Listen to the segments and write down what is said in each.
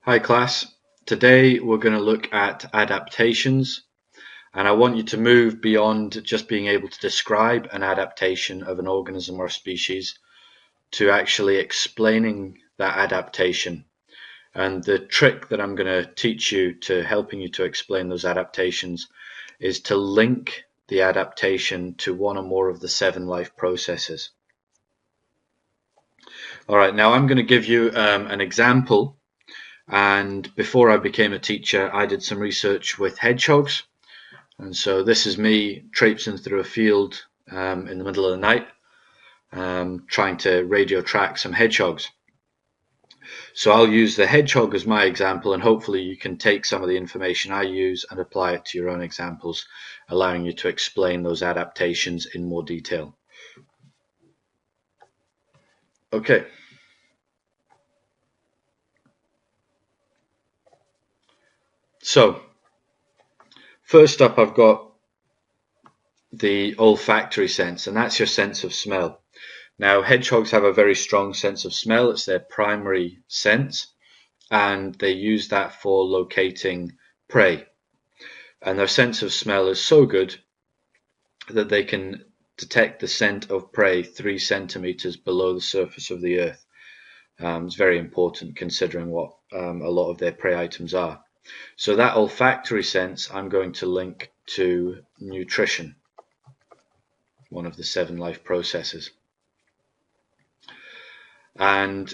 Hi class, today we're going to look at adaptations, and I want you to move beyond just being able to describe an adaptation of an organism or species to actually explaining that adaptation. And the trick that I'm going to teach you to helping you to explain those adaptations is to link the adaptation to one or more of the 7 life processes. Alright, now I'm going to give you an example. And before I became a teacher, I did some research with hedgehogs. And so this is me traipsing through a field in the middle of the night, trying to radio track some hedgehogs. So I'll use the hedgehog as my example, and hopefully you can take some of the information I use and apply it to your own examples, allowing you to explain those adaptations in more detail. Okay. So, first up I've got the olfactory sense, and that's your sense of smell. Now, hedgehogs have a very strong sense of smell. It's their primary sense, and they use that for locating prey. And their sense of smell is so good that they can detect the scent of prey 3 centimeters below the surface of the earth. It's very important considering what a lot of their prey items are. So that olfactory sense I'm going to link to nutrition, one of the 7 life processes. And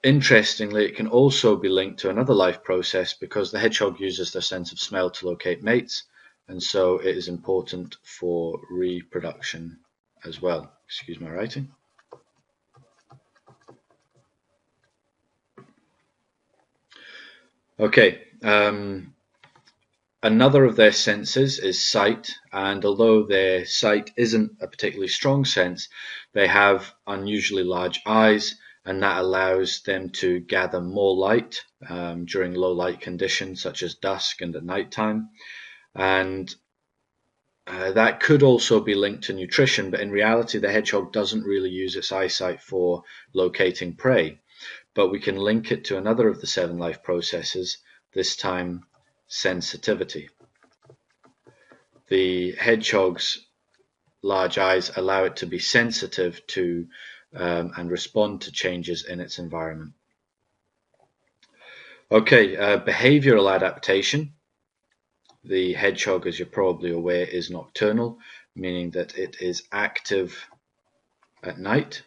interestingly, it can also be linked to another life process because the hedgehog uses their sense of smell to locate mates, and so it is important for reproduction as well. Excuse my writing. Okay, another of their senses is sight, and although their sight isn't a particularly strong sense, they have unusually large eyes, and that allows them to gather more light during low light conditions such as dusk and at night time. And that could also be linked to nutrition, but in reality the hedgehog doesn't really use its eyesight for locating prey. But we can link it to another of the 7 life processes, this time sensitivity. The hedgehog's large eyes allow it to be sensitive to and respond to changes in its environment. Okay, behavioral adaptation. The hedgehog, as you're probably aware, is nocturnal, meaning that it is active at night.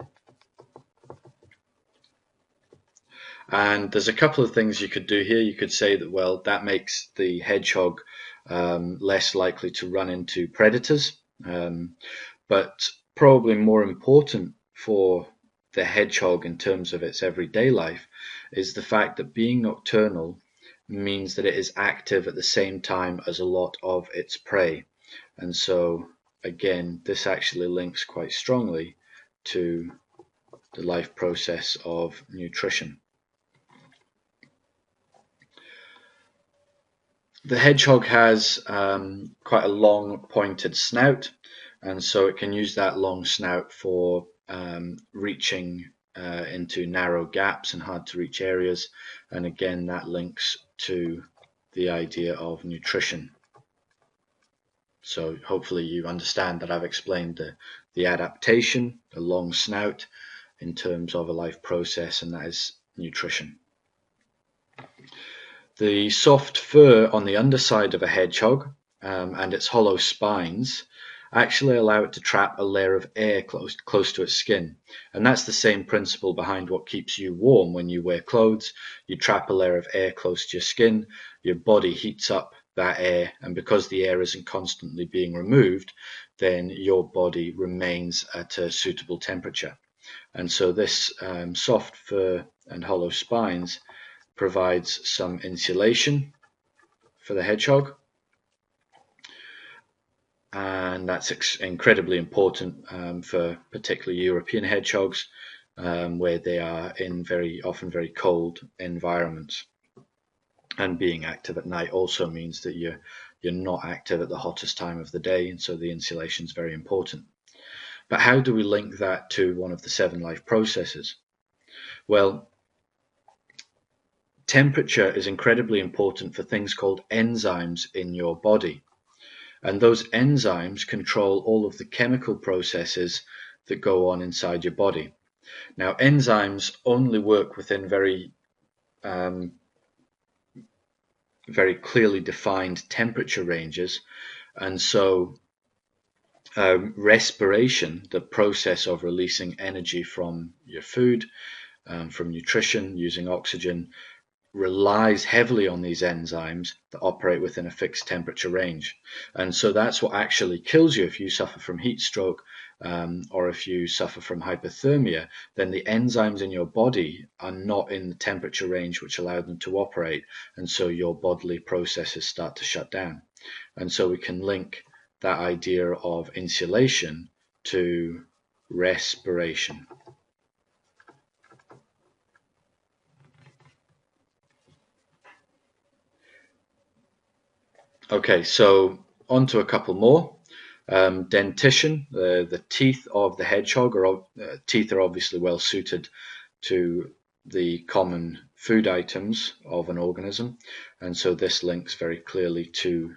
And there's a couple of things you could do here. You could say that, well, that makes the hedgehog less likely to run into predators. But probably more important for the hedgehog in terms of its everyday life is the fact that being nocturnal means that it is active at the same time as a lot of its prey. And so, again, this actually links quite strongly to the life process of nutrition. The hedgehog has quite a long pointed snout, and so it can use that long snout for reaching into narrow gaps and hard to reach areas, and again that links to the idea of nutrition. So hopefully you understand that I've explained the adaptation, the long snout, in terms of a life process, and that is nutrition. The soft fur on the underside of a hedgehog and its hollow spines actually allow it to trap a layer of air close to its skin. And that's the same principle behind what keeps you warm when you wear clothes. You trap a layer of air close to your skin, your body heats up that air, and because the air isn't constantly being removed, then your body remains at a suitable temperature. And so this soft fur and hollow spines provides some insulation for the hedgehog, and that's incredibly important for particularly European hedgehogs, where they are in often very cold environments. And being active at night also means that you're not active at the hottest time of the day, and so the insulation is very important. But how do we link that to one of the 7 life processes? Well, temperature is incredibly important for things called enzymes in your body. And those enzymes control all of the chemical processes that go on inside your body. Now, enzymes only work within very clearly defined temperature ranges, and so respiration, the process of releasing energy from your food, from nutrition, using oxygen, relies heavily on these enzymes that operate within a fixed temperature range. And so that's what actually kills you if you suffer from heat stroke, or if you suffer from hypothermia. Then the enzymes in your body are not in the temperature range which allow them to operate, and so your bodily processes start to shut down. And so we can link that idea of insulation to respiration. Okay, so on to a couple more. Dentition, the teeth of the hedgehog, teeth are obviously well suited to the common food items of an organism, and so this links very clearly to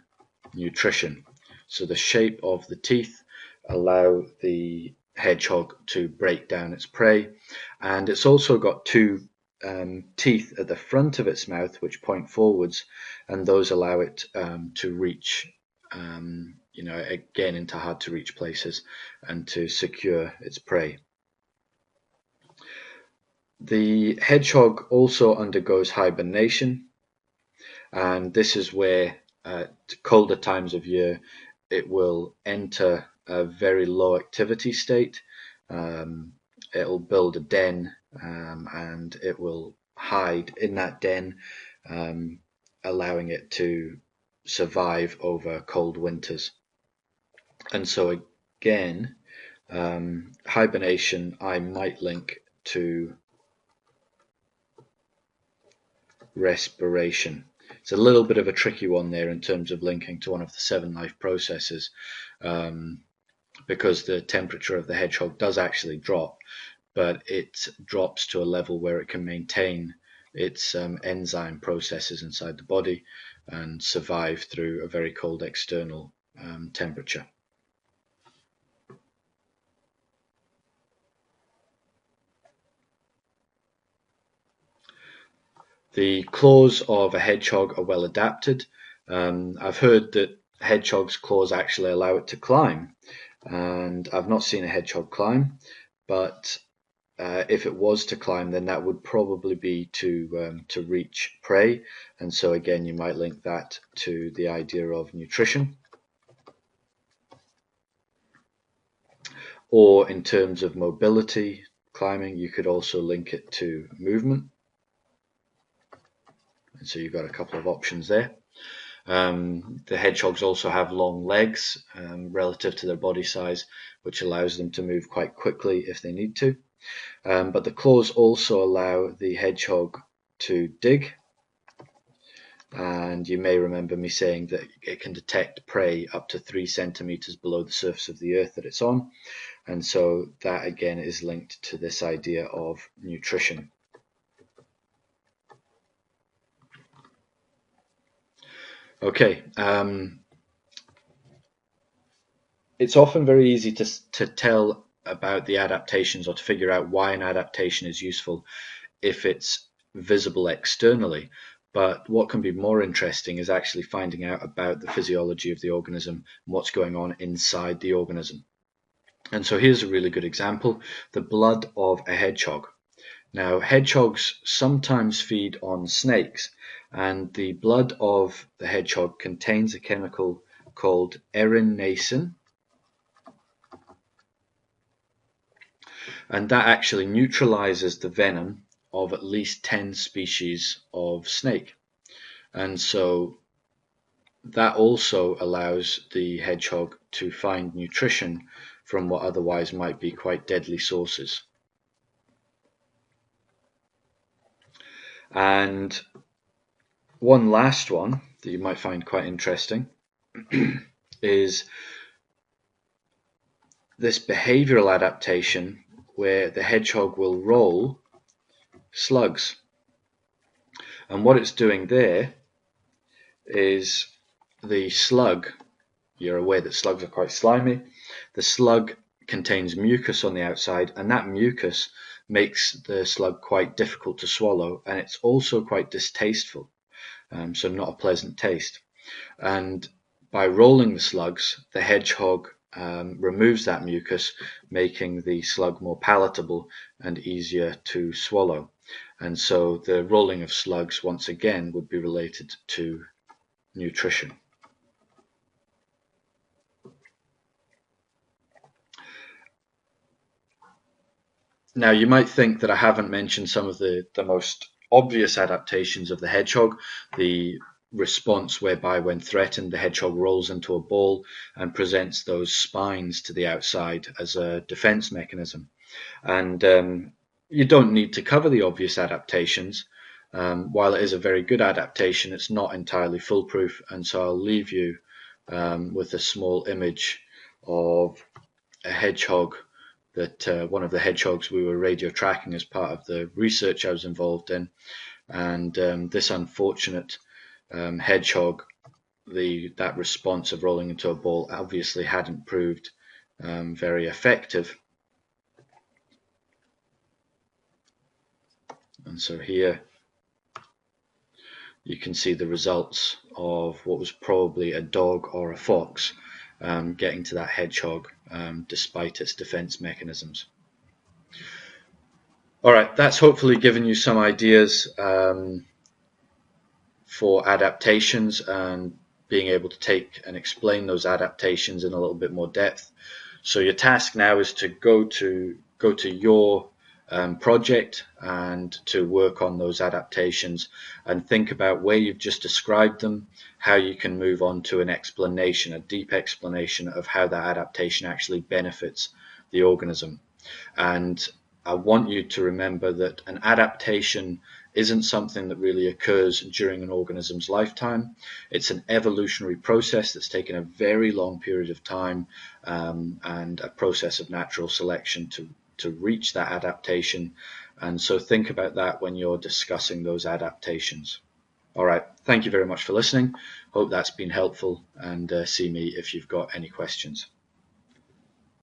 nutrition. So the shape of the teeth allow the hedgehog to break down its prey, and it's also got two teeth at the front of its mouth which point forwards, and those allow it to reach, again, into hard to reach places and to secure its prey. The hedgehog also undergoes hibernation, and this is where at colder times of year it will enter a very low activity state. It'll build a den, and it will hide in that den, allowing it to survive over cold winters. And so again, hibernation I might link to respiration. It's a little bit of a tricky one there in terms of linking to one of the 7 life processes, because the temperature of the hedgehog does actually drop, but it drops to a level where it can maintain its enzyme processes inside the body and survive through a very cold external temperature. The claws of a hedgehog are well adapted. I've heard that hedgehog's claws actually allow it to climb, and I've not seen a hedgehog climb, but if it was to climb, then that would probably be to reach prey, and so again you might link that to the idea of nutrition. Or in terms of mobility, climbing, you could also link it to movement. And so you've got a couple of options there. The hedgehogs also have long legs relative to their body size, which allows them to move quite quickly if they need to. But the claws also allow the hedgehog to dig, and you may remember me saying that it can detect prey up to 3 centimeters below the surface of the earth that it's on, and so that again is linked to this idea of nutrition. Okay, it's often very easy to tell about the adaptations, or to figure out why an adaptation is useful if it's visible externally. But what can be more interesting is actually finding out about the physiology of the organism and what's going on inside the organism. And so here's a really good example: the blood of a hedgehog. Now, hedgehogs sometimes feed on snakes, and the blood of the hedgehog contains a chemical called erinacin, and that actually neutralizes the venom of at least 10 species of snake. And so that also allows the hedgehog to find nutrition from what otherwise might be quite deadly sources. And one last one that you might find quite interesting is this behavioral adaptation where the hedgehog will roll slugs. And what it's doing there is the slug, you're aware that slugs are quite slimy, the slug contains mucus on the outside, and that mucus makes the slug quite difficult to swallow, and it's also quite distasteful, so not a pleasant taste. And by rolling the slugs, the hedgehog removes that mucus, making the slug more palatable and easier to swallow. And so the rolling of slugs, once again, would be related to nutrition. Now, you might think that I haven't mentioned some of the most obvious adaptations of the hedgehog, the response whereby when threatened the hedgehog rolls into a ball and presents those spines to the outside as a defense mechanism. And you don't need to cover the obvious adaptations. While it is a very good adaptation, it's not entirely foolproof, and so I'll leave you with a small image of a hedgehog that one of the hedgehogs we were radio tracking as part of the research I was involved in. And this unfortunate hedgehog, that response of rolling into a ball obviously hadn't proved very effective. And so here you can see the results of what was probably a dog or a fox getting to that hedgehog despite its defense mechanisms. All right, that's hopefully given you some ideas for adaptations and being able to take and explain those adaptations in a little bit more depth. So your task now is to go to your project and to work on those adaptations and think about where you've just described them, how you can move on to an explanation, a deep explanation of how that adaptation actually benefits the organism. And I want you to remember that an adaptation isn't something that really occurs during an organism's lifetime. It's an evolutionary process that's taken a very long period of time and a process of natural selection to reach that adaptation. And so think about that when you're discussing those adaptations. All right, thank you very much for listening. Hope that's been helpful, and see me if you've got any questions.